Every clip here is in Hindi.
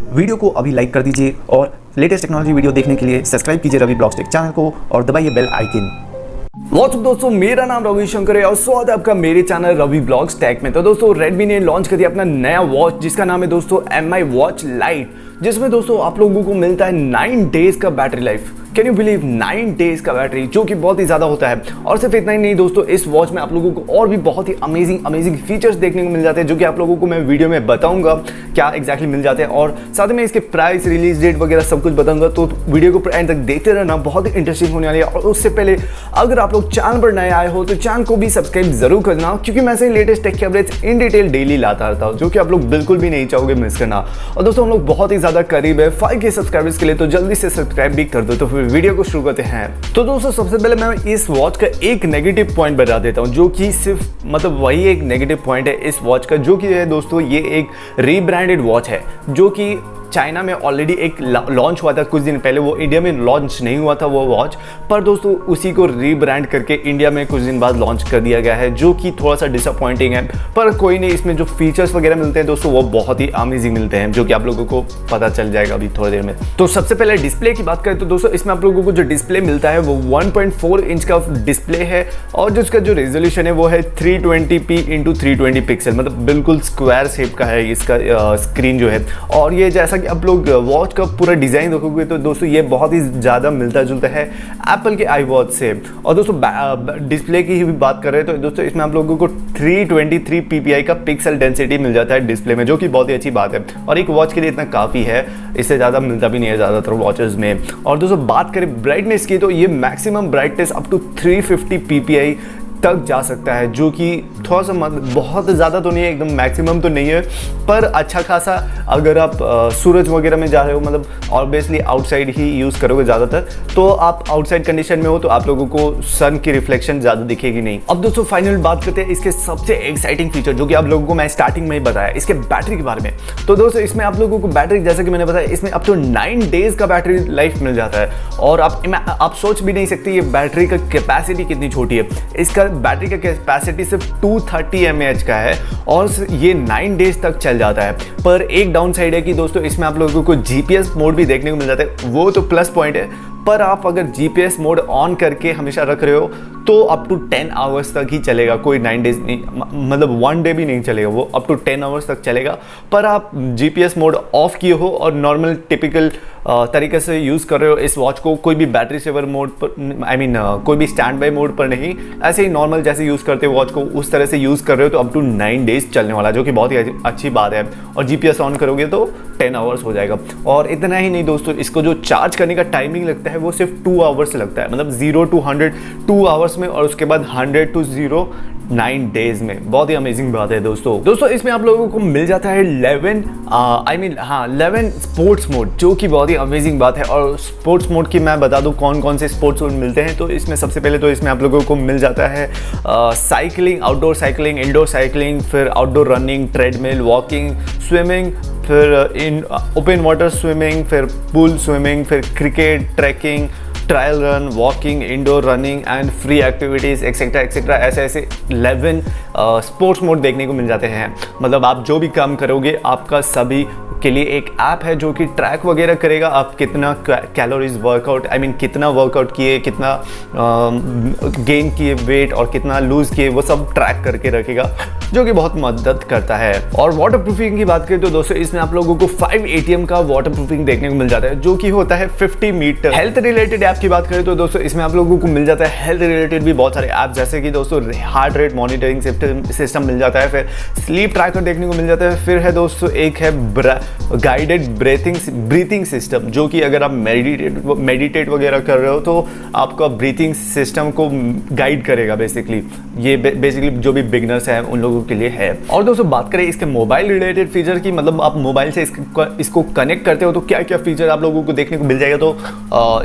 वीडियो को अभी लाइक कर दीजिए और लेटेस्ट टेक्नोलॉजी वीडियो देखने के लिए सब्सक्राइब कीजिए रवि ब्लॉग्स टेक चैनल को और दबाइए बेल आइकन। व्हाट्सअप दोस्तों, मेरा नाम रवि शंकर है और स्वागत है आपका मेरे चैनल रवि ब्लॉग्स टेक में। तो दोस्तों रेडमी ने लॉन्च कर दिया अपना नया वॉच जिसका नाम है दोस्तों Mi Watch Lite, जिसमें दोस्तों आप लोगों को मिलता है 9 डेज का battery life. Can you believe 9 days का बैटरी, जो कि बहुत ही ज़्यादा होता है। और सिर्फ इतना ही नहीं दोस्तों, इस वॉच में आप लोगों को और भी बहुत ही अमेजिंग फीचर्स देखने को मिल जाते हैं, जो कि आप लोगों को मैं वीडियो में बताऊंगा क्या एग्जैक्टली मिल जाते हैं। और साथ में इसके प्राइस, रिलीज डेट वगैरह सब कुछ बताऊंगा। तो वीडियो को एंड तक देखते रहना, बहुत ही इंटरेस्टिंग होने वाली है। और उससे पहले अगर आप लोग चैनल पर नए आए हो तो चैनल को भी सब्सक्राइब जरूर करना, क्योंकि मैं ऐसे latest tech updates in detail daily लाता रहता हूँ, जो कि आप लोग बिल्कुल भी नहीं चाहोगे मिस करना। और दोस्तों हम लोग बहुत ही ज़्यादा करीब है 5K सब्सक्राइबर्स के लिए, तो जल्दी से सब्सक्राइब भी कर दो। तो फिर वीडियो को शुरू करते हैं। तो दोस्तों सबसे पहले मैं इस वॉच का एक नेगेटिव पॉइंट बता देता हूं, जो कि सिर्फ मतलब वही एक नेगेटिव पॉइंट है इस वॉच का, जो कि है दोस्तों ये एक रीब्रांडेड वॉच है, जो कि चाइना में ऑलरेडी एक लॉन्च हुआ था कुछ दिन पहले। वो इंडिया में लॉन्च नहीं हुआ था वो वॉच, पर दोस्तों उसी को रीब्रांड करके इंडिया में कुछ दिन बाद लॉन्च कर दिया गया है, जो कि थोड़ा सा डिसअपॉइंटिंग है। पर कोई नहीं, इसमें जो फीचर्स वगैरह मिलते हैं दोस्तों वो बहुत ही अमेजिंग मिलते हैं, जो कि आप लोगों को पता चल जाएगा अभी थोड़ी देर में। तो सबसे पहले डिस्प्ले की बात करें तो दोस्तों इसमें आप लोगों को जो डिस्प्ले मिलता है वो 1.4 इंच का डिस्प्ले है, और जो इसका जो रेजोल्यूशन है वो है 320p × 320 पिक्सल, मतलब बिल्कुल स्क्वायर शेप का है इसका स्क्रीन जो है। और ये जैसा कि आप लोग वॉच का पूरा डिजाइन देखोगे तो दोस्तों ये बहुत ही ज़्यादा मिलता जुलता है एप्पल के आई वॉच से। और दोस्तों डिस्प्ले की ही भी बात कर रहे हैं तो दोस्तों इसमें आप लोगों को 323 ppi का पिक्सल डेंसिटी मिल जाता है डिस्प्ले में, जो कि बहुत ही अच्छी बात है। और एक वॉच के लिए इतना काफ़ी है, इससे ज़्यादा मिलता भी नहीं है ज़्यादातर वॉचेस में। और दोस्तों बात करें ब्राइटनेस की तो ये maximum brightness up to 350 ppi तक जा सकता है, जो कि थोड़ा सा बहुत ज़्यादा तो नहीं है, एकदम मैक्सिमम तो नहीं है, पर अच्छा खासा। अगर आप सूरज वगैरह में जा रहे हो, मतलब ऑब्वियसली आउटसाइड ही यूज़ करोगे ज़्यादातर, तो आप आउटसाइड कंडीशन में हो तो आप लोगों को सन की रिफ्लेक्शन ज़्यादा दिखेगी नहीं। अब दोस्तों फाइनल बात करते हैं इसके सबसे एक्साइटिंग फीचर, जो कि आप लोगों को मैं स्टार्टिंग में ही बताया, इसके बैटरी के बारे में। तो दोस्तों इसमें आप लोगों को बैटरी, जैसा कि मैंने बताया, इसमें अब तो 9 डेज का बैटरी लाइफ मिल जाता है। और आप सोच भी नहीं सकते ये बैटरी का कैपेसिटी कितनी छोटी है। इसका बैटरी का कैपेसिटी सिर्फ 230 mAh का है और ये 9 डेज तक चल जाता है। पर एक डाउन साइड है कि दोस्तों इसमें आप लोगों को GPS मोड भी देखने को मिल जाता है, वो तो प्लस पॉइंट है। पर आप अगर GPS मोड ऑन करके हमेशा रख रहे हो तो अप टू 10 आवर्स तक ही चलेगा, कोई 9 डेज नहीं, मतलब 1 डे भी नहीं चलेगा, वो अप टू 10 आवर्स तक चलेगा। पर आप GPS मोड ऑफ किए हो और नॉर्मल टिपिकल तरीके से यूज़ कर रहे हो इस वॉच को, कोई भी बैटरी सेवर मोड पर, कोई भी स्टैंड बाई मोड पर नहीं, ऐसे ही नॉर्मल जैसे यूज़ करते हो वॉच को उस तरह से यूज़ कर रहे हो तो अप टू 9 डेज चलने वाला, जो कि बहुत ही अच्छी बात है। और GPS ऑन करोगे तो 10 आवर्स हो जाएगा। और इतना ही नहीं दोस्तों, इसको जो चार्ज करने का टाइमिंग लगता है वो सिर्फ 2 आवर्स लगता है, मतलब 0 to 100 2 आवर्स में, और उसके बाद 100 to 0 9 डेज में। बहुत ही अमेजिंग बात है दोस्तों इसमें आप लोगों को मिल जाता है 11 स्पोर्ट्स मोड, जो कि बहुत ही अमेजिंग बात है। और स्पोर्ट्स मोड की मैं बता दूं कौन कौन से स्पोर्ट्स मोड मिलते हैं। तो इसमें सबसे पहले तो इसमें आप लोगों को मिल जाता है cycling, outdoor cycling, indoor cycling, फिर outdoor running, treadmill, walking, swimming, फिर इन ओपन वाटर स्विमिंग, फिर पूल स्विमिंग, फिर cricket, tracking, trial run, walking, indoor running and free activities etcetera etcetera, ऐसे 11 स्पोर्ट्स मोड देखने को मिल जाते हैं। मतलब आप जो भी काम करोगे आपका सभी के लिए एक ऐप है जो कि ट्रैक वगैरह करेगा, आप कितना कैलोरीज वर्कआउट, कितना वर्कआउट किए, कितना गेन किए वेट और कितना लूज किए, वो सब ट्रैक करके रखेगा, जो कि बहुत मदद करता है। और वाटर प्रूफिंग की बात करें तो दोस्तों इसमें आप लोगों को 5 ATM का वाटर प्रूफिंग देखने को मिल जाता है, जो कि होता है 50 मीटर। हेल्थ रिलेटेड ऐप की बात करें तो दोस्तों इसमें आप लोगों को मिल जाता है हेल्थ रिलेटेड भी बहुत सारे ऐप, जैसे कि दोस्तों हार्ट रेट मॉनिटरिंग सिस्टम मिल जाता है, फिर स्लीप ट्रैकर देखने को मिल जाता है, फिर है दोस्तों एक है गाइडेड ब्रीथिंग सिस्टम, जो कि अगर आप मेडिटेट वगैरह कर रहे हो तो आपका ब्रीथिंग सिस्टम को गाइड करेगा बेसिकली। ये बेसिकली जो भी बिगनर्स हैं उन लोगों के लिए है। और दोस्तों बात करें इसके मोबाइल रिलेटेड फीचर की, मतलब आप मोबाइल से इसको कनेक्ट करते हो तो क्या क्या फीचर आप लोगों को देखने को मिल जाएगा। तो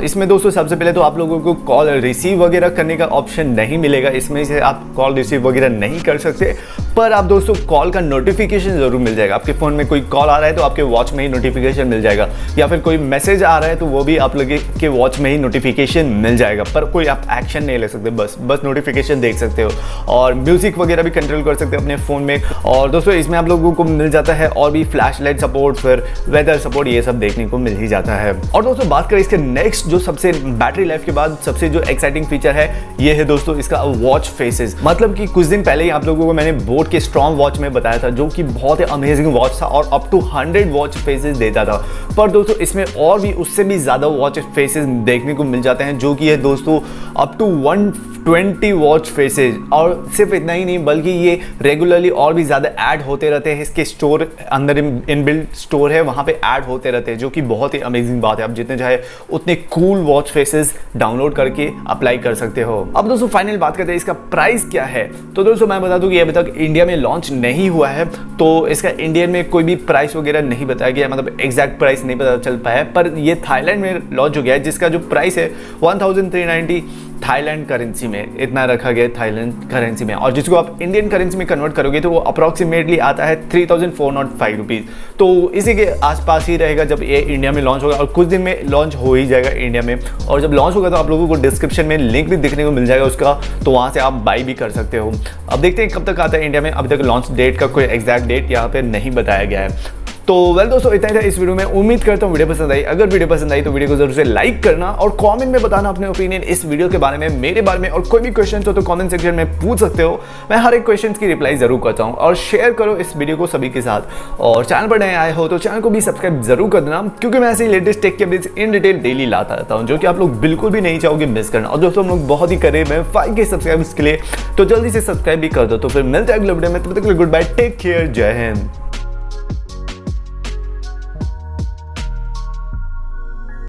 इसमें दोस्तों सबसे पहले तो आप लोगों को कॉल रिसीव वगैरह करने का ऑप्शन नहीं मिलेगा, इसमें से आप कॉल रिसीव वगैरह नहीं कर सकते। पर आप दोस्तों कॉल का नोटिफिकेशन जरूर मिल जाएगा। आपके फ़ोन में कोई कॉल आ रहा है तो आप आपके वॉच में ही नोटिफिकेशन मिल जाएगा, या फिर कोई मैसेज आ रहा है तो वो भी आप लोगों के वॉच में ही नोटिफिकेशन मिल जाएगा, पर कोई आप एक्शन नहीं ले सकते, बस नोटिफिकेशन देख सकते हो। और म्यूजिक वगैरह भी कंट्रोल कर सकते हो अपने फ़ोन में। और दोस्तों इसमें आप लोगों को मिल जाता है और भी फ्लैश लाइट सपोर्ट, फिर वेदर सपोर्ट, ये सब देखने को मिल ही जाता है। और दोस्तों बात करें इसके नेक्स्ट जो सबसे बैटरी लाइफ के बाद सबसे जो एक्साइटिंग फीचर है, ये है दोस्तों इसका वॉच फेसेस। मतलब कि कुछ दिन पहले ही आप लोगों को मैंने बोट के स्ट्रॉन्ग वॉच में बताया था, जो कि बहुत ही अमेजिंग वॉच था और अप टू 100 वॉच फेसेस देता था। पर दोस्तों इसमें और भी उससे भी ज़्यादा वॉच फेसेस देखने को मिल जाते हैं, जो कि है दोस्तों अप टू 120 वॉच फेसेस। और सिर्फ इतना ही नहीं, बल्कि ये रेगुलरली और भी ज़्यादा ऐड होते रहते हैं। इसके स्टोर अंदर इनबिल्ट स्टोर है, वहाँ पे ऐड होते रहते हैं, जो कि बहुत ही अमेजिंग बात है। आप जितने चाहे उतने कूल वॉच फेसेस डाउनलोड करके अप्लाई कर सकते हो। अब दोस्तों फाइनल बात करते हैं इसका प्राइस क्या है। तो दोस्तों मैं बता दूं कि अभी तक इंडिया में लॉन्च नहीं हुआ है, तो इसका इंडियन में कोई भी प्राइस वगैरह नहीं बताया गया, मतलब एग्जैक्ट प्राइस नहीं पता चल पाया है। पर ये थाईलैंड में लॉन्च हो गया है, जिसका जो प्राइस है 1390 थाईलैंड करेंसी में, इतना रखा गया थाईलैंड करेंसी में। और जिसको आप इंडियन करेंसी में कन्वर्ट करोगे तो वो अप्रॉक्सीमेटली आता है 3405 रुपीज़। तो इसी के आसपास ही रहेगा जब ये इंडिया में लॉन्च होगा, और कुछ दिन में लॉन्च हो ही जाएगा इंडिया में। और जब लॉन्च होगा तो आप लोगों को डिस्क्रिप्शन में लिंक भी दिखने को मिल जाएगा उसका, तो वहाँ से आप बाई भी कर सकते हो। अब देखते हैं कब तक आता है इंडिया में। अभी तक लॉन्च डेट का कोई एग्जैक्ट डेट यहाँ पर नहीं बताया गया है। तो वेल दोस्तों इतना ही था इस वीडियो में। उम्मीद करता हूँ वीडियो पसंद आई। अगर वीडियो पसंद आई तो वीडियो को जरूर से लाइक करना और कमेंट में बताना अपने ओपिनियन इस वीडियो के बारे में, मेरे बारे में। और कोई भी क्वेश्चन हो तो कमेंट सेक्शन में पूछ सकते हो, मैं हर एक क्वेश्चन की रिप्लाई जरूर करता हूँ। और शेयर करो इस वीडियो को सभी के साथ। और चैनल पर नए आए हो तो चैनल को भी सब्सक्राइब जरूर कर देना, क्योंकि मैं ऐसे लेटेस्ट टेक के अपडेट्स इन डिटेल डेली लाता रहता हूँ, जो कि आप लोग बिल्कुल भी नहीं चाहोगे मिस करना। और दोस्तों हम लोग बहुत ही करीब हैं 5K सब्सक्राइबर्स के लिए, तो जल्दी से सब्सक्राइब भी कर दो। तो फिर मिलते हैं अगले वीडियो में, तब तक के लिए गुड बाय, टेक केयर, जय हिंद।